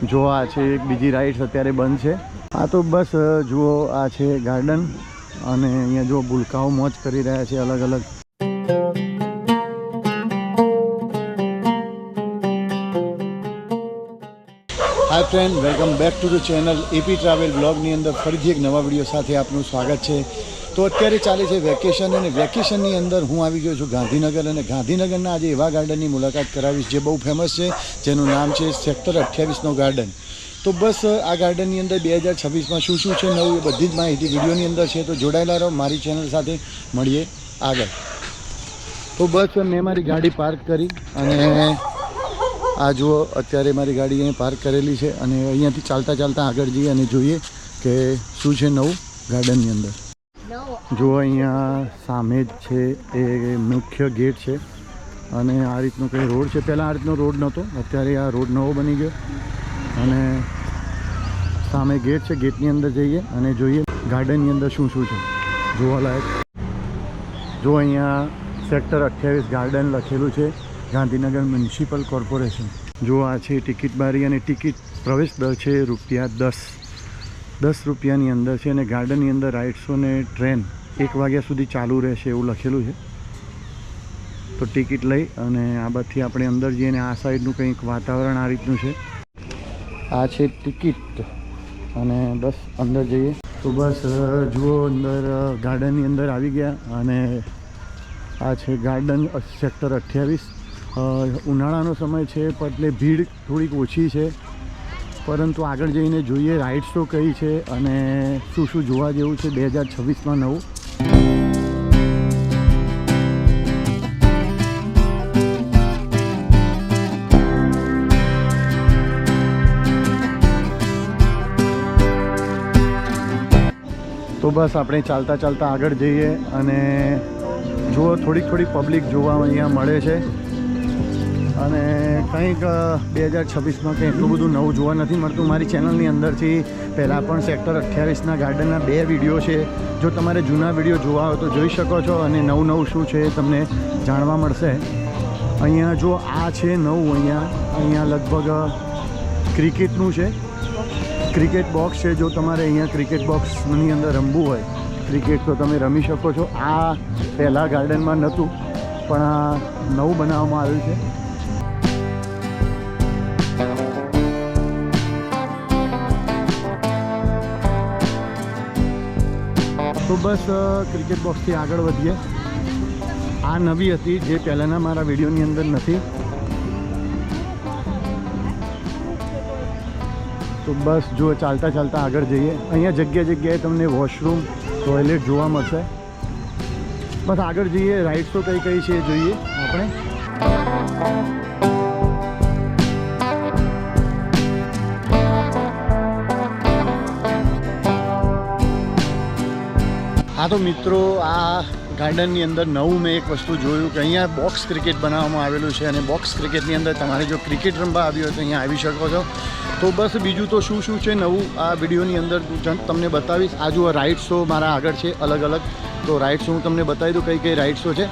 જો આ છે એક બીજી રાઇડ્સ અત્યારે બંધ છે. આ તો બસ જુઓ આ છે ગાર્ડન અને અહીંયા જો ભૂલકાઓ મોજ કરી રહ્યા છે અલગ અલગ. Hi friend, welcome back to the channel AP travel બ્લોગની અંદર ફરીથી એક નવા વિડીયો સાથે આપનું સ્વાગત છે. તો અત્યારે ચાલે છે વેકેશન અને વેકેશનની અંદર હું આવી ગયો છું ગાંધીનગર અને ગાંધીનગરના આજે એવા ગાર્ડનની મુલાકાત કરાવીશ જે બહુ ફેમસ છે, જેનું નામ છે સેક્ટર 28નો ગાર્ડન. તો બસ આ ગાર્ડનની અંદર 2026માં શું શું છે નવું એ બધી જ માહિતી વિડીયોની અંદર છે. તો જોડાયેલા રહો મારી ચેનલ સાથે, મળીએ આગળ. તો બસ મેં મારી ગાડી પાર્ક કરી અને આ જુઓ અત્યારે મારી ગાડી અહીં પાર્ક કરેલી છે અને અહીંયાથી ચાલતા ચાલતા આગળ જઈએ અને જોઈએ કે શું છે નવું ગાર્ડનની અંદર. જુઓ અહીંયા સામે જ છે એ મુખ્ય ગેટ છે અને આ રીતનો કંઈ રોડ છે. પહેલાં આ રીતનો રોડ નહોતો, અત્યારે આ રોડ નવો બની ગયો અને સામે ગેટ છે. ગેટની અંદર જઈએ અને જોઈએ ગાર્ડનની અંદર શું શું છે જોવાલાયક. જો અહીંયા સેક્ટર 28 ગાર્ડન લખેલું છે, ગાંધીનગર મ્યુનિસિપલ કોર્પોરેશન. જો આ છે ટિકિટ બારી અને ટિકિટ પ્રવેશ દર છે ₹10 રૂપિયાની અંદર છે અને ગાર્ડનની અંદર રાઇડ્સો ને ટ્રેન 1 વાગ્યા સુધી ચાલુ રહેશે એવું લખેલું છે. તો ટિકિટ લઈ અને આ બાજુથી આપણે અંદર જઈએ અને આ સાઈડનું કંઈક વાતાવરણ આ રીતનું છે. આ છે ટિકિટ અને બસ અંદર જઈએ. તો બસ જુઓ અંદર ગાર્ડનની અંદર આવી ગયા અને આ છે ગાર્ડન સેક્ટર 28. ઉનાળાનો સમય છે એટલે ભીડ થોડીક ઓછી છે, પરંતુ આગળ જઈને જોઈએ રાઇડ્સ તો કઈ છે અને શું શું જોવા જેવું છે 2026માં નવું. તો બસ આપણે ચાલતા ચાલતા આગળ જઈએ અને જુઓ થોડીક પબ્લિક જોવા અહીંયા મળે છે અને કંઈક 2026માં કંઈ એટલું બધું નવું જોવા નથી મળતું. મારી ચેનલની અંદરથી પહેલાં પણ સેક્ટર 28ના ગાર્ડનના 2 વિડીયો છે. જો તમારે જૂના વિડીયો જોવા હોય તો જોઈ શકો છો અને નવું શું છે એ તમને જાણવા મળશે. અહીંયા જો આ છે નવું, અહીંયા લગભગ ક્રિકેટનું છે, ક્રિકેટ બોક્સ છે. જો તમારે અહીંયા ક્રિકેટ બોક્સની અંદર રમવું હોય ક્રિકેટ તો તમે રમી શકો છો. આ પહેલાં ગાર્ડનમાં નહોતું પણ આ નવું બનાવવામાં આવ્યું છે. તો બસ ક્રિકેટ બોક્સથી આગળ વધીએ. આ નવી હતી જે પહેલાંના મારા વિડીયોની અંદર નથી. તો બસ જો ચાલતા ચાલતા આગળ જઈએ. અહીંયા જગ્યાએ તમને વોશરૂમ, ટોયલેટ જોવા મળશે. બસ આગળ જઈએ, રાઇડ્સ તો કઈ છે એ જોઈએ આપણે. હા તો મિત્રો, આ ગાર્ડનની અંદર નવું મેં એક વસ્તુ જોયું કે અહીંયા બોક્સ ક્રિકેટ બનાવવામાં આવેલું છે અને બોક્સ ક્રિકેટની અંદર તમારે જો ક્રિકેટ રમવા આવી હોય તો અહીંયા આવી શકો છો. તો બસ બીજું તો શું છે નવું આ વિડીયોની અંદર તમને બતાવીશ. આ જુઓ રાઇડ્સો મારા આગળ છે અલગ અલગ. તો રાઇડ્સ હું તમને બતાવી દઉં કઈ રાઇડ્સો છે.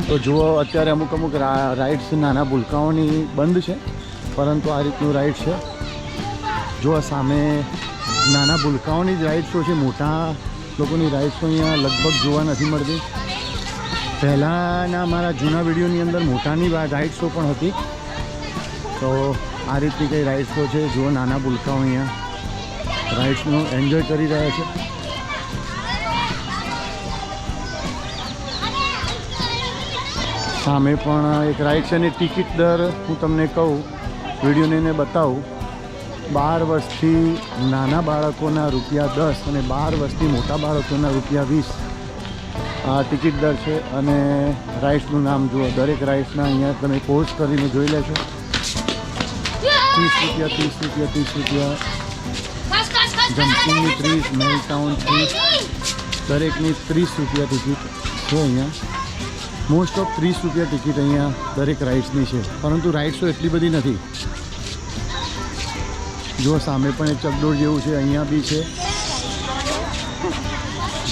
તો જુઓ અત્યારે અમુક રાઇડ્સ નાના ભૂલકાઓની બંધ છે, પરંતુ આ રીતનું રાઇડ છે. જુઓ સામે નાના ભૂલકાઓની જ રાઇડ્સો છે, મોટા લોકોની રાઇડ્સો અહીંયા લગભગ જોવા નથી મળતી. પહેલાંના મારા જૂના વિડીયોની અંદર મોટાની રાઇડ્સો પણ હતી. તો આ રીતની કંઈ રાઇડ્સો છે. જુઓ નાના ભૂલકાઓ અહીંયા રાઇડ્સનો એન્જોય કરી રહ્યા છે. સામે પણ એક રાઇડ છે અને ટિકિટ દર હું તમને કહું, વિડીયોને બતાવું. 12 વર્ષથી નાના બાળકોના ₹10 અને 12 વર્ષથી મોટા બાળકોના ₹20 આ ટિકિટ દર છે. અને રાઇડ્સનું નામ જુઓ, દરેક રાઇડ્સના અહીંયા તમે પોઝ કરીને જોઈ લેશો. ₹30, જમ્પિંગની 30, મેલટાઉન 30, દરેકની ₹30 ટિકિટ છે અહીંયા. મોસ્ટ ઓફ ₹30 ટિકિટ અહીંયા દરેક રાઇડ્સની છે, પરંતુ રાઇડ્સો એટલી બધી નથી. જો સામે પણ એક ચકડોળ જેવું છે, અહીંયા બી છે.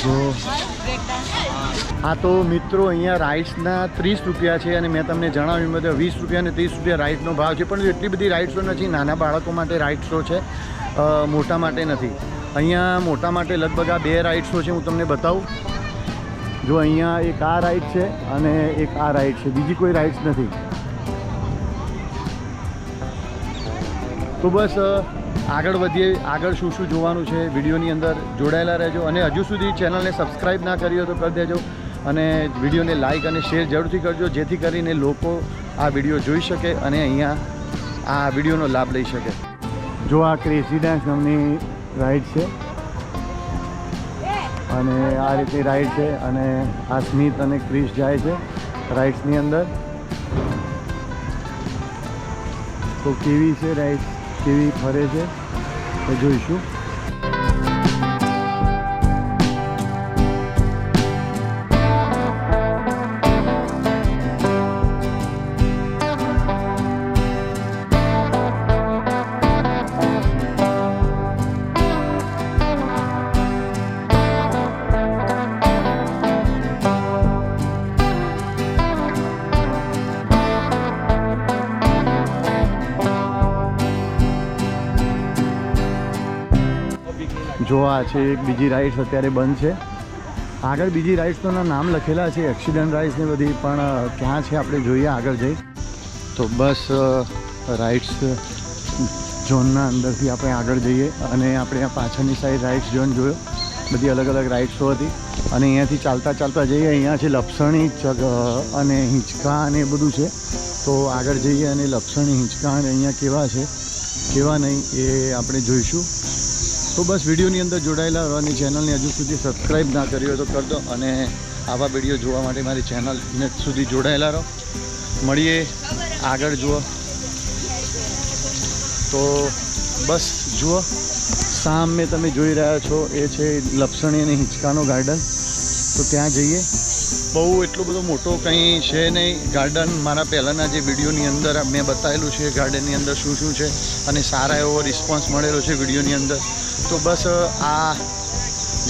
જો હા તો મિત્રો અહીંયા રાઇડ્સના 30 રૂપિયા છે અને મેં તમને જણાવ્યું બધે 20 રૂપિયા અને 30 રૂપિયા રાઇડ્સનો ભાવ છે, પણ એટલી બધી રાઇડ્સો નથી. નાના બાળકો માટે રાઇડ્સો છે, મોટા માટે નથી. અહીંયા મોટા માટે લગભગ આ 2 રાઇડ્સો છે, હું તમને બતાવું. જો અહીંયા એક આ રાઇડ છે અને એક આ રાઇડ છે, બીજી કોઈ રાઇડ્સ નથી. તો બસ આગળ વધીએ. આગળ શું શું જોવાનું છે વિડીયોની અંદર જોડાયેલા રહેજો, અને હજુ સુધી ચેનલને સબસ્ક્રાઈબ ના કરી હોય તો કરી દેજો, અને વિડીયોને લાઇક અને શેર જરૂરથી કરજો, જેથી કરીને લોકો આ વિડીયો જોઈ શકે અને અહીંયા આ વિડીયોનો લાભ લઈ શકે. જો આ ક્રેઝી ડાન્સ નામની રાઇડ છે અને આ રીતે રાઇડ છે, અને આ સ્મિત અને ક્રિશ જાય છે રાઇડ્સની અંદર. તો કેવી છે રાઇડ્સ, કેવી ફરે છે એ જોઈશું. જો આ છે એક બીજી રાઇડ્સ અત્યારે બંધ છે. આગળ બીજી રાઇડ્સના નામ લખેલા છે, એક્સિડન્ટ રાઇડ્સ ને બધી, પણ ક્યાં છે આપણે જોઈએ આગળ જઈ. તો બસ રાઇડ્સ ઝોનના અંદરથી આપણે આગળ જઈએ, અને આપણે આ પાછળની સાઈડ રાઇડ્સ ઝોન જોયો, બધી અલગ અલગ રાઇડ્સો હતી. અને અહીંયાથી ચાલતા ચાલતા જઈએ. અહીંયા છે લપસણી, અને હિંચકા અને એ બધું છે. તો આગળ જઈએ અને લપસણી, હિંચકા અને અહીંયા કેવા છે કેવા નહીં એ આપણે જોઈશું. તો બસ વિડીયોની અંદર જોડાયેલા રહો, અને ચેનલને હજુ સુધી સબસ્ક્રાઈબ ના કરી હોય તો કરી દો, અને આવા વિડીયો જોવા માટે મારી ચેનલને સુધી જોડાયેલા રહો. મળીએ આગળ. જુઓ તો બસ જુઓ, સામે તમે જોઈ રહ્યા છો એ છે લપસણી અને હિંચકાનો ગાર્ડન. તો ત્યાં જઈએ. બહુ એટલો બધો મોટો કંઈ છે નહીં ગાર્ડન. મારા પહેલાંના જે વિડીયોની અંદર મેં બતાવેલું છે ગાર્ડનની અંદર શું શું છે, અને સારા એવો રિસ્પોન્સ મળેલો છે વિડીયોની અંદર. તો બસ આ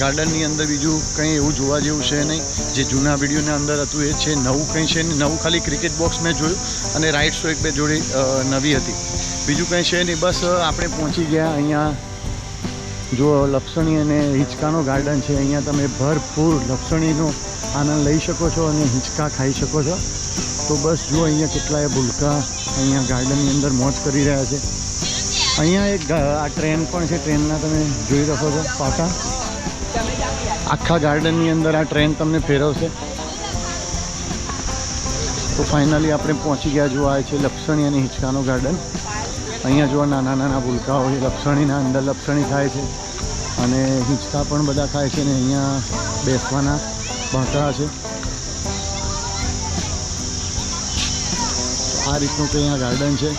ગાર્ડનની અંદર બીજું કંઈ એવું જોવા જેવું છે નહીં. જે જૂના વિડીયોના અંદર હતું એ છે. નવું કંઈ છે નહીં. નવું ખાલી ક્રિકેટ બોક્સ મેં જોયું, અને રાઇડ્સો 1-2 જોડી નવી હતી. બીજું કંઈ છે નહીં. બસ આપણે પહોંચી ગયા. અહીંયા જો લપસણી અને હિંચકાનો ગાર્ડન છે. અહીંયા તમે ભરપૂર લપસણીનો આનંદ લઈ શકો છો અને હિંચકા ખાઈ શકો છો. તો બસ જુઓ અહીંયા કેટલાય ભૂલકા અહીંયા ગાર્ડનની અંદર મોજ કરી રહ્યા છે. અહીંયા એક આ ટ્રેન પણ છે. ટ્રેનના તમે જોઈ શકો છો પાટા. આખા ગાર્ડનની અંદર આ ટ્રેન તમને ફેરવશે. તો ફાઇનલી આપણે પહોંચી ગયા. જો આ છે લપસણી અને હિંચકાનો ગાર્ડન. અહીંયા જો નાના નાના ભૂલકાઓ છે, લપસણીના અંદર લપસણી ખાય છે, અને હિંચકા પણ બધા ખાય છે. ને અહીંયા બેસવાના બાંકડા છે. આ રીતનું કંઈ અહીંયા ગાર્ડન છે.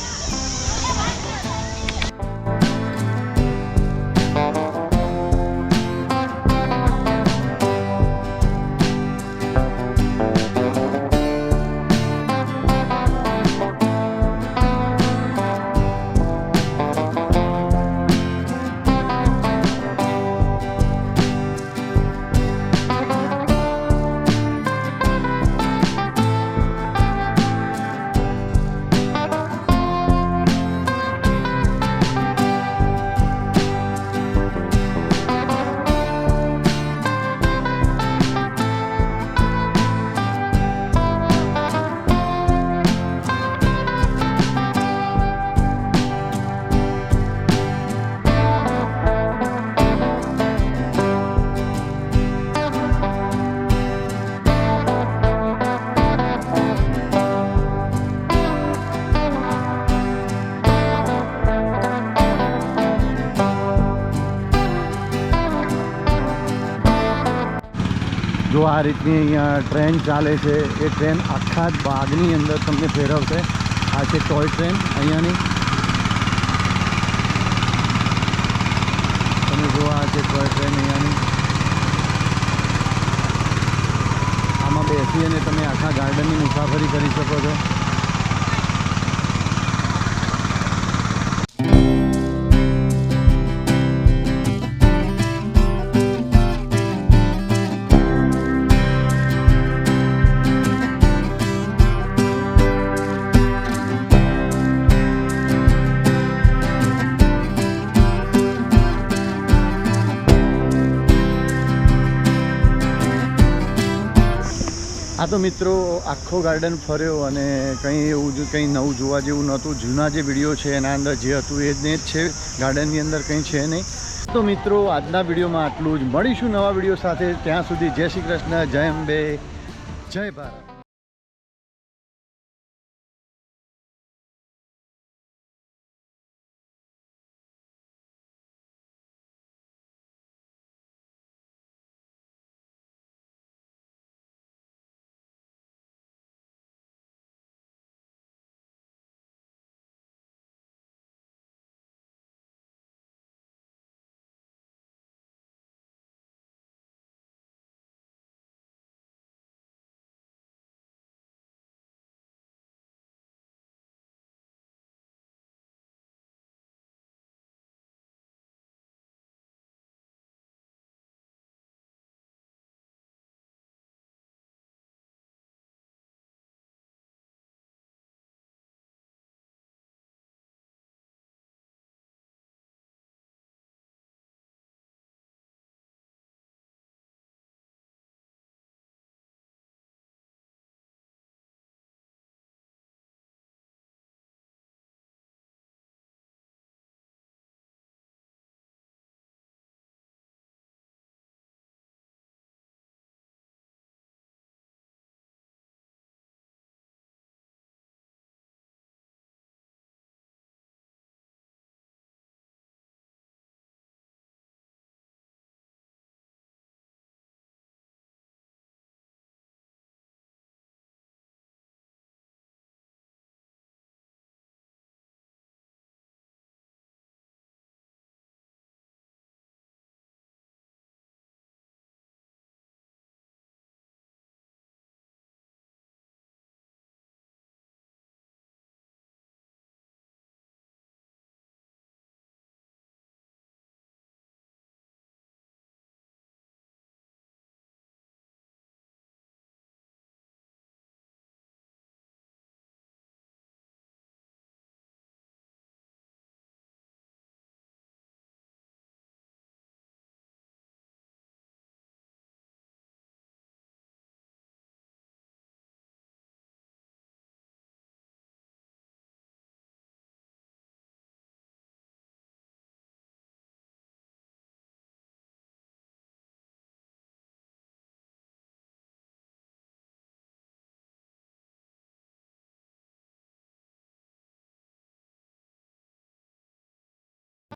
જો આ રીતની અહીંયા ટ્રેન ચાલે છે. એ ટ્રેન આખા જ બાગની અંદર તમને ફેરવશે. આ છે ટોય ટ્રેન અહીંયાની. તમે જો આ છે ટોય ટ્રેન અહીંયાની. આમાં બેસી અને તમે આખા ગાર્ડનની મુસાફરી કરી શકો છો. આ તો મિત્રો આખો ગાર્ડન ફર્યો અને કંઈ એવું કંઈ નવું જોવા જેવું નહોતું. જૂના જે વિડીયો છે એના અંદર જે હતું એ જ છે, ગાર્ડનની અંદર કંઈ છે નહીં. તો મિત્રો આજના વિડીયોમાં આટલું જ. મળીશું નવા વિડીયો સાથે. ત્યાં સુધી જય શ્રી કૃષ્ણ, જય અંબે, જય ભારત.